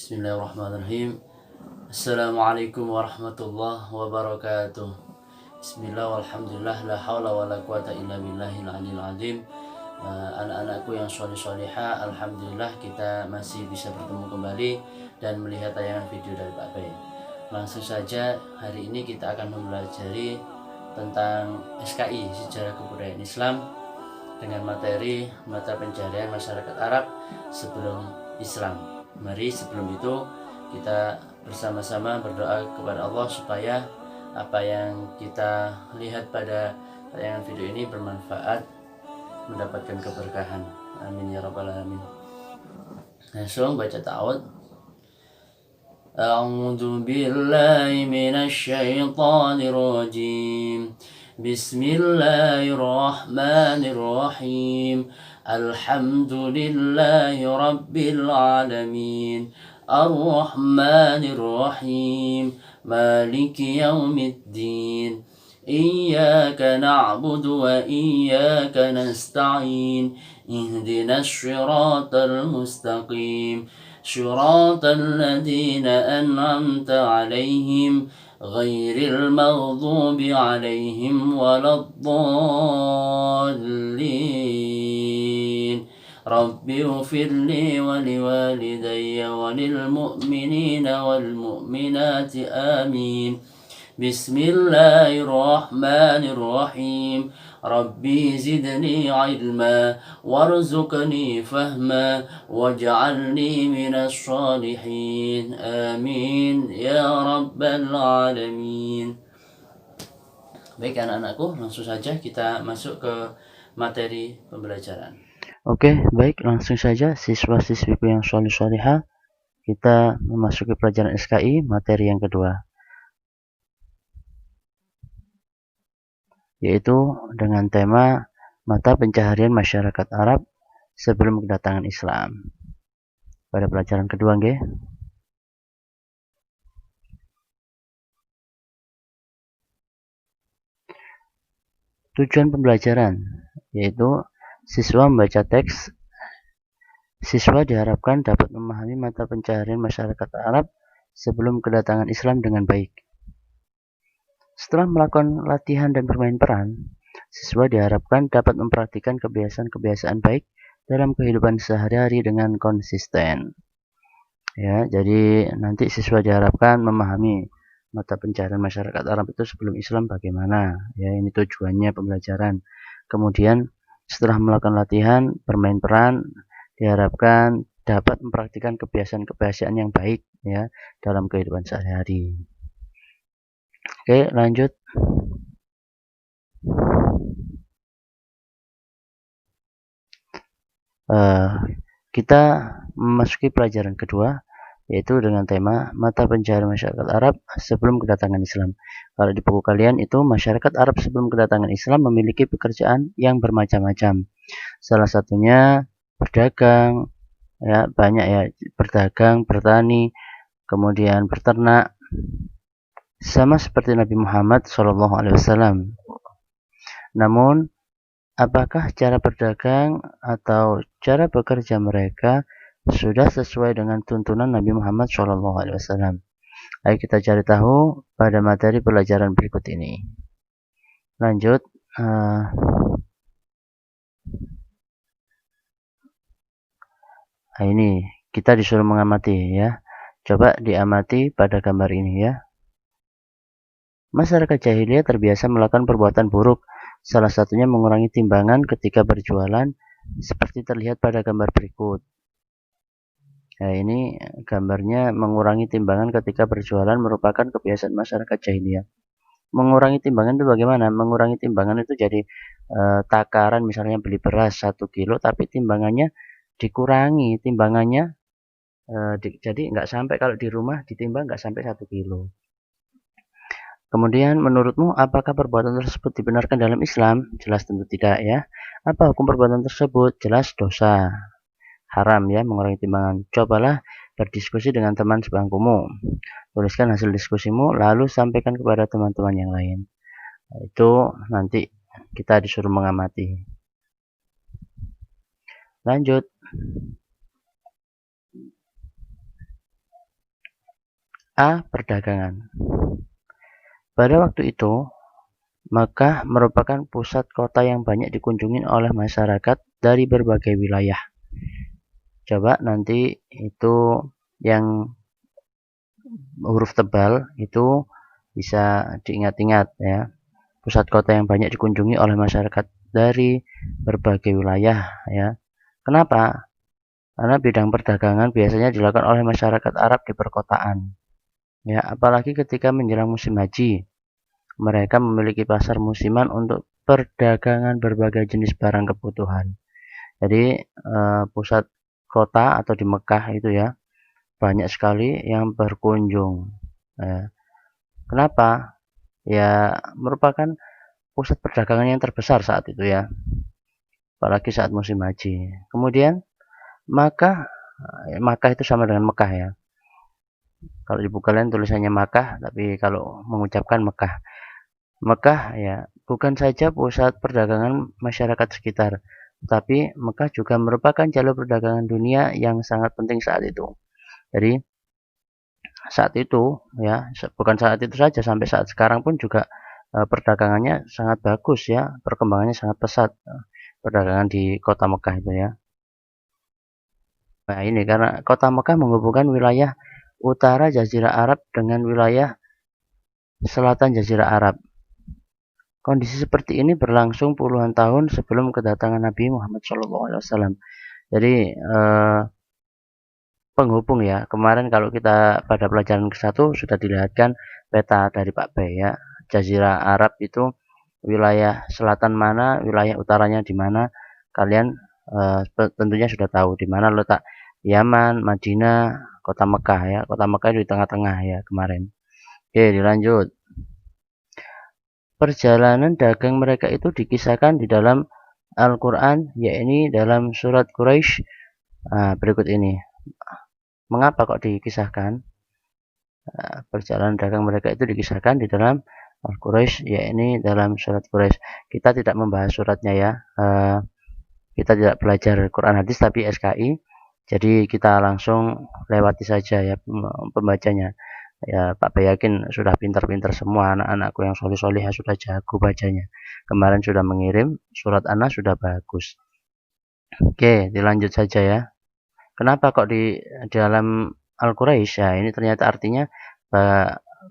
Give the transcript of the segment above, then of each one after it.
Bismillahirrahmanirrahim. Assalamualaikum warahmatullahi wabarakatuh. Bismillah walhamdulillah la hawla wa la quwata illa billahil aliyil azim. Anak-anakku yang sholih-sholihah, alhamdulillah kita masih bisa bertemu kembali dan melihat tayangan video dari Pak Bay. Langsung saja, hari ini kita akan mempelajari tentang SKI, Sejarah Kebudayaan Islam, dengan materi mata pencaharian masyarakat Arab sebelum Islam. Mari sebelum itu kita bersama-sama berdoa kepada Allah supaya apa yang kita lihat pada tayangan video ini bermanfaat, mendapatkan keberkahan. Amin ya rabbal alamin. Langsung baca ta'awud. A'udzu billahi minasy syaithanir rajim. Bismillahirrahmanirrahim. Alhamdulillahi rabbil alamin. Ar-Rahmanir Rahim. Maliki yaumiddin. Iyyaka na'budu wa iyyaka nasta'in. Ihdinas siratal mustaqim. Siratal ladzina an'amta 'alaihim ghairil maghdubi 'alaihim waladdallin. Rabbi ighfirli wa liwalidayya wa lil mu'minina wal mu'minati amin. Bismillahirrahmanirrahim. Rabbi zidni ilma warzuqni fahma waj'alni minas shalihin. Amin ya rabbal alamin. Baik anak-anakku, langsung saja kita masuk ke materi pembelajaran. Oke, baik, langsung saja siswa-siswiku yang sholih-sholihah, kita memasuki pelajaran SKI materi yang kedua, yaitu dengan tema mata pencaharian masyarakat Arab sebelum kedatangan Islam. Pada pelajaran kedua, nggih. Tujuan pembelajaran yaitu siswa membaca teks. Siswa diharapkan dapat memahami mata pencaharian masyarakat Arab sebelum kedatangan Islam dengan baik. Setelah melakukan latihan dan bermain peran, siswa diharapkan dapat mempraktikkan kebiasaan-kebiasaan baik dalam kehidupan sehari-hari dengan konsisten. Ya, jadi nanti siswa diharapkan memahami mata pencaharian masyarakat Arab itu sebelum Islam bagaimana. Ya, ini tujuannya pembelajaran. Kemudian setelah melakukan latihan, bermain peran, diharapkan dapat mempraktikkan kebiasaan-kebiasaan yang baik ya dalam kehidupan sehari-hari. Oke, lanjut. Kita memasuki pelajaran kedua, yaitu dengan tema mata pencaharian masyarakat Arab sebelum kedatangan Islam. Kalau di buku kalian itu masyarakat Arab sebelum kedatangan Islam memiliki pekerjaan yang bermacam-macam. Salah satunya berdagang, ya banyak ya, berdagang, bertani, kemudian beternak, sama seperti Nabi Muhammad SAW. Namun, apakah cara berdagang atau cara bekerja mereka sudah sesuai dengan tuntunan Nabi Muhammad SAW? Ayo kita cari tahu pada materi pelajaran berikut ini. Lanjut. Ini kita disuruh mengamati ya. Coba diamati pada gambar ini ya. Masyarakat jahiliyah terbiasa melakukan perbuatan buruk. Salah satunya mengurangi timbangan ketika berjualan, seperti terlihat pada gambar berikut. Nah, ini gambarnya mengurangi timbangan ketika berjualan merupakan kebiasaan masyarakat jahiliyah. Mengurangi timbangan itu bagaimana? Mengurangi timbangan itu jadi takaran, misalnya beli beras 1 kilo, tapi timbangannya dikurangi. Timbangannya jadi nggak sampai, kalau di rumah ditimbang nggak sampai 1 kilo. Kemudian menurutmu apakah perbuatan tersebut dibenarkan dalam Islam? Jelas tentu tidak ya. Apa hukum perbuatan tersebut? Jelas dosa. Haram ya, mengurangi timbangan. Cobalah berdiskusi dengan teman sebangkumu. Tuliskan hasil diskusimu lalu sampaikan kepada teman-teman yang lain. Itu nanti kita disuruh mengamati. Lanjut. A. Perdagangan. Pada waktu itu, Makkah merupakan pusat kota yang banyak dikunjungi oleh masyarakat dari berbagai wilayah. Coba nanti itu yang huruf tebal itu bisa diingat-ingat ya. Pusat kota yang banyak dikunjungi oleh masyarakat dari berbagai wilayah ya. Kenapa? Karena bidang perdagangan biasanya dilakukan oleh masyarakat Arab di perkotaan. Ya, apalagi ketika menjelang musim haji. Mereka memiliki pasar musiman untuk perdagangan berbagai jenis barang kebutuhan. Jadi pusat kota atau di Mekah itu ya banyak sekali yang berkunjung. Kenapa? Ya merupakan pusat perdagangan yang terbesar saat itu ya, apalagi saat musim haji. Kemudian Makkah itu sama dengan Mekah ya. Kalau di buku kalian tulisannya Makkah, tapi kalau mengucapkan Mekah. Mekah ya bukan saja pusat perdagangan masyarakat sekitar, tapi Mekah juga merupakan jalur perdagangan dunia yang sangat penting saat itu. Jadi saat itu ya bukan saat itu saja, sampai saat sekarang pun juga perdagangannya sangat bagus ya, perkembangannya sangat pesat perdagangan di kota Mekah itu ya. Nah ini karena kota Mekah menghubungkan wilayah utara Jazirah Arab dengan wilayah selatan Jazirah Arab. Kondisi seperti ini berlangsung puluhan tahun sebelum kedatangan Nabi Muhammad SAW. Jadi penghubung ya. Kemarin kalau kita pada pelajaran ke-1 sudah dilihatkan peta dari Pak B ya. Jazirah Arab itu wilayah selatan mana, wilayah utaranya di mana. Kalian tentunya sudah tahu di mana letak Yaman, Madinah, kota Mekah ya. Kota Mekah di tengah-tengah ya kemarin. Oke, dilanjut. Perjalanan dagang mereka itu dikisahkan di dalam Al-Quran, yakni dalam surat Quraisy. Berikut ini. Mengapa kok dikisahkan? Perjalanan dagang mereka itu dikisahkan di dalam Al-Quraisy, yakni dalam surat Quraisy. Kita tidak membahas suratnya ya. Kita tidak belajar Quran hadis tapi SKI. Jadi kita langsung lewati saja ya pembacanya. Ya Pak Bay yakin sudah pintar-pintar semua anak-anakku yang solih-solihah sudah jago bacanya. Kemarin sudah mengirim surat Anas sudah bagus. Oke, dilanjut saja ya. Kenapa kok di dalam Al-Quraisy ya, ini ternyata artinya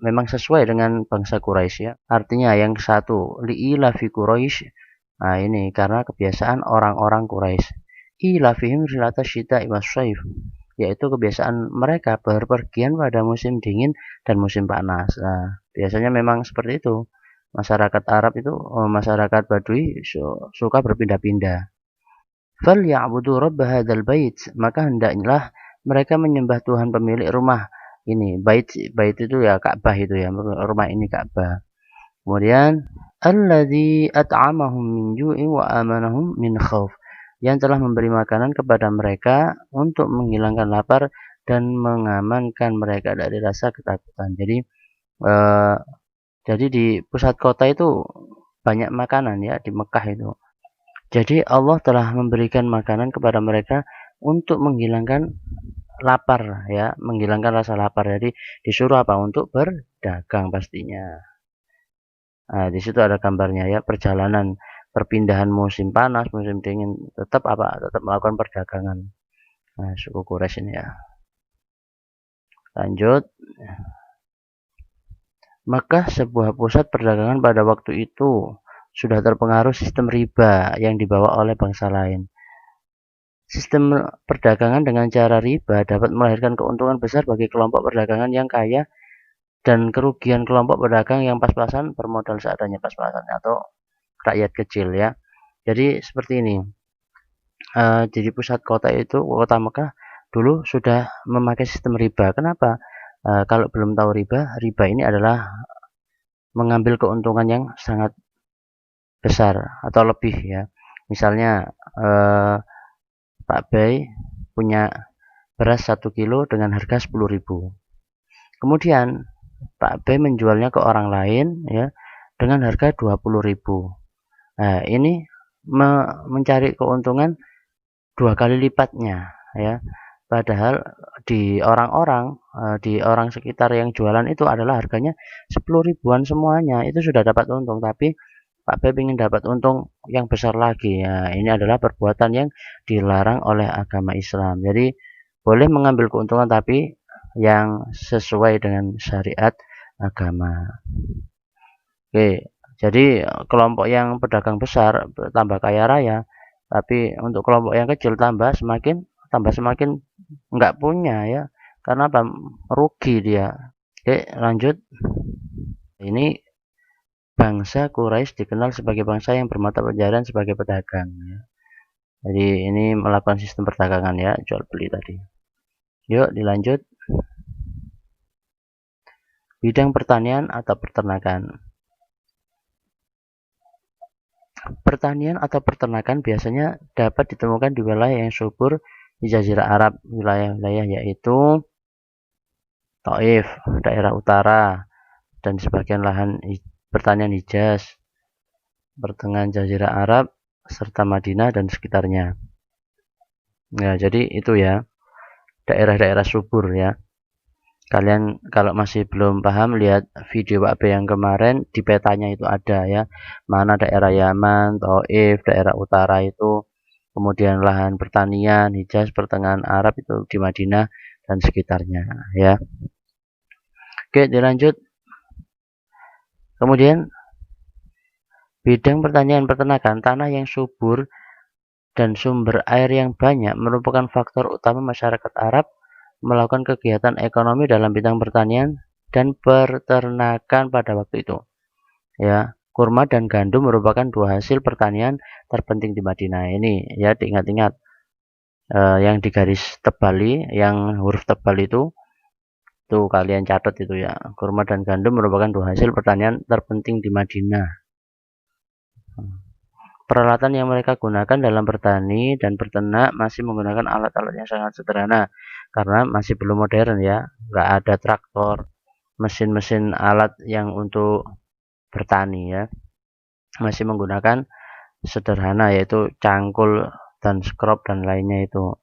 memang sesuai dengan bangsa Quraisy ya. Artinya yang satu li'ilafi Quraisy. Nah ini karena kebiasaan orang-orang Quraisy. Ilafihim rilata syita'i wasyaif, yaitu kebiasaan mereka berpergian pada musim dingin dan musim panas. Nah, biasanya memang seperti itu. Masyarakat Arab itu, masyarakat Badui suka berpindah-pindah. Falya'budu rabb hadzal bait, maka hendaklah mereka menyembah Tuhan pemilik rumah ini. Bait itu ya Ka'bah itu ya, rumah ini Ka'bah. Kemudian alladzi at'amahum min ju'in wa amanahum min khauf, yang telah memberi makanan kepada mereka untuk menghilangkan lapar dan mengamankan mereka dari rasa ketakutan. Jadi di pusat kota itu banyak makanan ya di Mekah itu. Jadi Allah telah memberikan makanan kepada mereka untuk menghilangkan lapar ya, menghilangkan rasa lapar. Jadi disuruh apa? Untuk berdagang pastinya. Nah, di situ ada gambarnya ya, perjalanan perpindahan musim panas, musim dingin, tetap apa? Tetap melakukan perdagangan. Nah, suku Quraisy ini ya. Lanjut. Maka sebuah pusat perdagangan pada waktu itu sudah terpengaruh sistem riba yang dibawa oleh bangsa lain. Sistem perdagangan dengan cara riba dapat melahirkan keuntungan besar bagi kelompok perdagangan yang kaya dan kerugian kelompok pedagang yang pas-pasan bermodal seadanya, pas-pasan atau rakyat kecil ya. Jadi seperti ini. Jadi pusat kota itu, kota Mekah dulu sudah memakai sistem riba. Kenapa? Kalau belum tahu riba ini adalah mengambil keuntungan yang sangat besar atau lebih ya. Misalnya Pak Bay punya beras 1 kilo dengan harga 10.000. Kemudian Pak B menjualnya ke orang lain ya dengan harga 20.000. Nah, ini mencari keuntungan 2 kali lipatnya ya. Padahal di orang sekitar yang jualan itu adalah harganya 10 ribuan semuanya, itu sudah dapat untung, tapi Pak B ingin dapat untung yang besar lagi. Ya, ini adalah perbuatan yang dilarang oleh agama Islam. Jadi boleh mengambil keuntungan tapi yang sesuai dengan syariat agama. Oke, jadi kelompok yang pedagang besar tambah kaya raya, tapi untuk kelompok yang kecil tambah semakin nggak punya ya. Karena apa? Rugi dia. Oke, lanjut. Ini bangsa Quraisy dikenal sebagai bangsa yang bermata pencaharian sebagai pedagang ya. Jadi ini melakukan sistem perdagangan ya, jual beli tadi. Yuk dilanjut. Bidang pertanian atau peternakan. Pertanian atau peternakan biasanya dapat ditemukan di wilayah yang subur di Jazirah Arab. Wilayah-wilayah yaitu Taif, daerah utara, dan sebagian lahan pertanian Hijaz, pertengahan Jazirah Arab, serta Madinah dan sekitarnya. Ya, jadi itu ya, daerah-daerah subur ya. Kalian kalau masih belum paham, lihat video Pak B yang kemarin, di petanya itu ada ya, mana daerah Yaman, Taif, daerah utara itu, kemudian lahan pertanian, Hijaz, pertengahan Arab itu di Madinah dan sekitarnya ya. Oke, dilanjut. Kemudian bidang pertanian peternakan, tanah yang subur dan sumber air yang banyak merupakan faktor utama masyarakat Arab melakukan kegiatan ekonomi dalam bidang pertanian dan peternakan pada waktu itu. Ya, kurma dan gandum merupakan dua hasil pertanian terpenting di Madinah. Ini ya diingat-ingat, yang di garis tebal, yang huruf tebal itu tuh kalian catat itu ya. Kurma dan gandum merupakan dua hasil pertanian terpenting di Madinah. Peralatan yang mereka gunakan dalam bertani dan berternak masih menggunakan alat-alat yang sangat sederhana karena masih belum modern ya, nggak ada traktor, mesin-mesin alat yang untuk bertani ya, masih menggunakan sederhana yaitu cangkul dan skrob dan lainnya itu.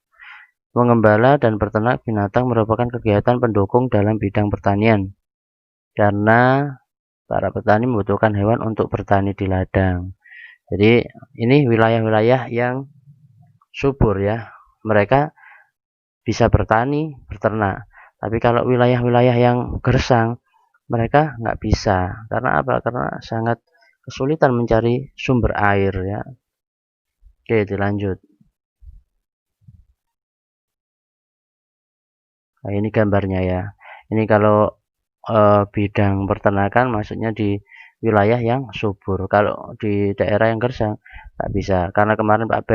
Mengembala dan berternak binatang merupakan kegiatan pendukung dalam bidang pertanian karena para petani membutuhkan hewan untuk bertani di ladang. Jadi ini wilayah-wilayah yang subur ya, mereka bisa bertani, berternak. Tapi kalau wilayah-wilayah yang gersang, mereka nggak bisa. Karena apa? Karena sangat kesulitan mencari sumber air ya. Oke, dilanjut. Nah, ini gambarnya ya. Ini kalau bidang peternakan maksudnya di wilayah yang subur. Kalau di daerah yang gersang nggak bisa. Karena kemarin Pak B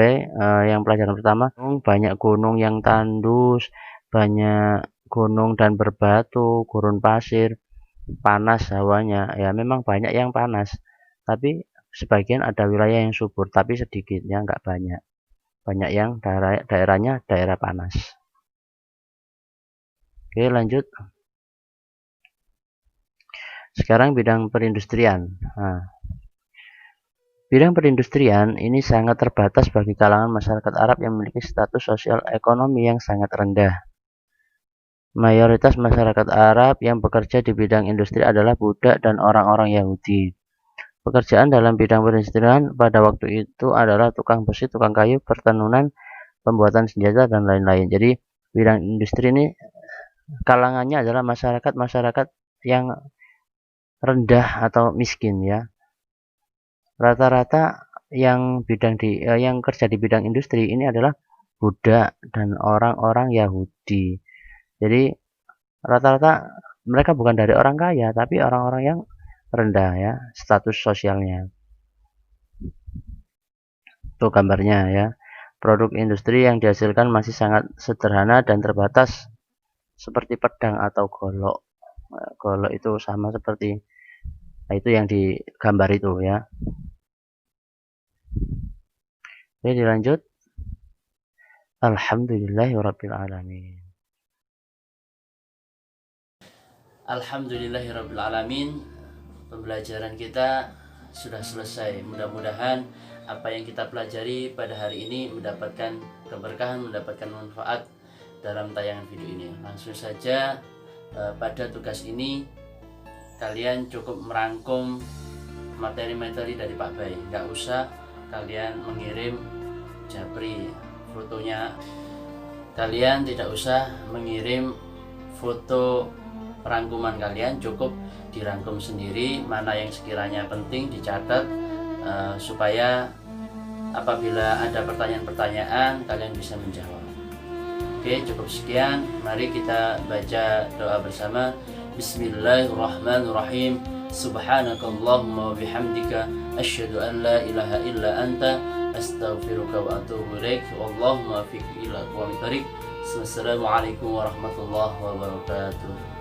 yang pelajaran pertama banyak gunung yang tandus, banyak gunung dan berbatu, gurun pasir, panas hawanya. Ya memang banyak yang panas. Tapi sebagian ada wilayah yang subur, tapi sedikitnya nggak banyak. Banyak yang daerahnya daerah panas. Oke, lanjut. Sekarang bidang perindustrian. Nah, bidang perindustrian ini sangat terbatas bagi kalangan masyarakat Arab yang memiliki status sosial ekonomi yang sangat rendah. Mayoritas masyarakat Arab yang bekerja di bidang industri adalah budak dan orang-orang Yahudi. Pekerjaan dalam bidang perindustrian pada waktu itu adalah tukang besi, tukang kayu, pertenunan, pembuatan senjata, dan lain-lain. Jadi bidang industri ini kalangannya adalah masyarakat-masyarakat yang rendah atau miskin ya. Rata-rata yang kerja di bidang industri ini adalah budak dan orang-orang Yahudi. Jadi rata-rata mereka bukan dari orang kaya, tapi orang-orang yang rendah ya status sosialnya. Itu gambarnya ya. Produk industri yang dihasilkan masih sangat sederhana dan terbatas seperti pedang atau golok. Golok itu sama seperti itu yang di gambar itu ya. Oke, dilanjut. Alhamdulillahirabbil alamin. Alhamdulillahirabbil alamin. Pembelajaran kita sudah selesai. Mudah-mudahan apa yang kita pelajari pada hari ini mendapatkan keberkahan, mendapatkan manfaat dalam tayangan video ini. Langsung saja, pada tugas ini kalian cukup merangkum materi-materi dari Pak Bay, nggak usah kalian mengirim japri fotonya, kalian tidak usah mengirim foto rangkuman kalian, cukup dirangkum sendiri mana yang sekiranya penting dicatat, supaya apabila ada pertanyaan-pertanyaan kalian bisa menjawab. Oke, cukup sekian, mari kita baca doa bersama. Bismillahirrahmanirrahim. Subhanakallahumma wa bihamdika asyhadu an la ilaha illa anta astaghfiruka wa atubu ilaik. Wallahumma fiq ila aqwamit thariq. Wassalamualaikum warahmatullahi wabarakatuh.